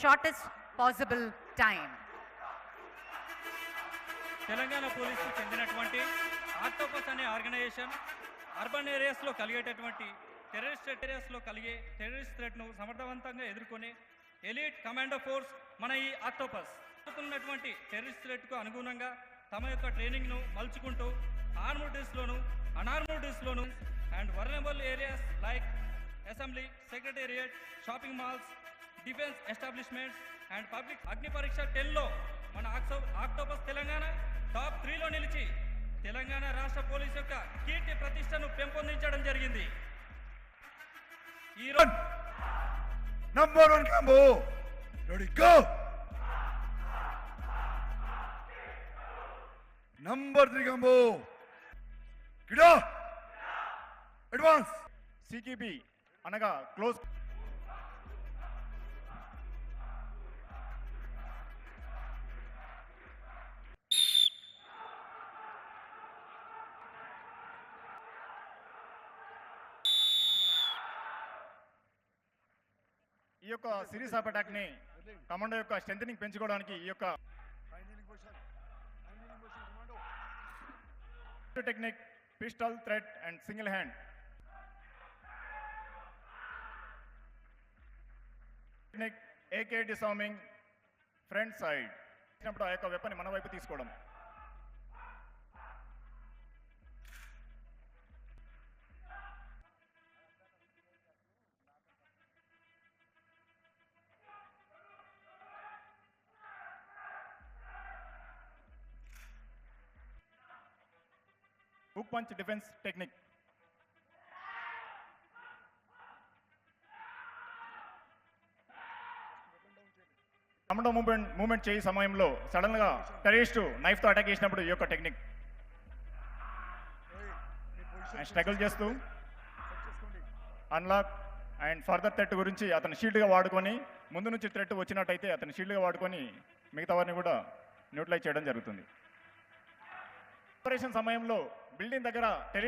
shortest possible time. Telangana పోలీసుకు చెందినటువంటి octopus అనే organisation urban ఏరియాస్లో కలిగేటటువంటి టెర్రరిస్ట్ ఏరియాస్లో కలిగే టెర్రరిస్ట్ థ్రెట్ను సమర్థవంతంగా ఎదుర్కొనే ఎలీట్ కమాండో ఫోర్స్ మన ఈ ఆక్టోపస్. జరుగుతున్నటువంటి టెర్రరిస్ట్ థ్రెట్కు అనుగుణంగా తమ యొక్క ట్రైనింగ్ను మలుచుకుంటూ ఆర్మ్డ్ డ్రెస్లోను అన్ఆర్మ్డ్ డ్రెస్లోను and vulnerable areas like assembly, secretariat, shopping malls, defence establishments and public అగ్ని పరీక్ష 10లో మన ఆక్టోపస్ తెలంగాణ టాప్ 3లో నిలిచి తెలంగాణ రాష్ట్ర పోలీస్ యొక్క కీర్తి ప్రతిష్టను పెంపొందించడం జరిగింది. ఈరోజు number 1 combo ready go. Number 3 combo గిడా అడ్వాన్స్. సికిబి అనగా క్లోజ్. ఈ యొక్క సిరీస్ ఆఫ్ అటాక్ ని కమాండో యొక్క స్ట్రెంథనింగ్ పెంచుకోవడానికి ఈ యొక్క technique pistol, threat and single hand technique A K disarming front side ఇచ్చినప్పుడు ఆ యొక్క వెపన్ మన వైపు తీసుకోవడం. Hook punch defence technique. Commando moment చేయ సమయంలో సడన్ గా టెర్రరిస్ట్ నైఫ్ తో అటాక్ చేసినప్పుడు ఈ యొక్క టెక్నిక్ స్ట్రగుల్ చేస్తూ అన్లాక్ అండ్ ఫర్దర్ థ్రెట్ గురించి అతను షీల్డ్గా వాడుకొని ముందు నుంచి థ్రెట్ వచ్చినట్టయితే అతను షీల్డ్గా వాడుకొని మిగతా వారిని కూడా న్యూట్రలైజ్ చేయడం జరుగుతుంది. ఆపరేషన్ సమయంలో బిల్డింగ్ దగ్గర టెర్రరిస్ట్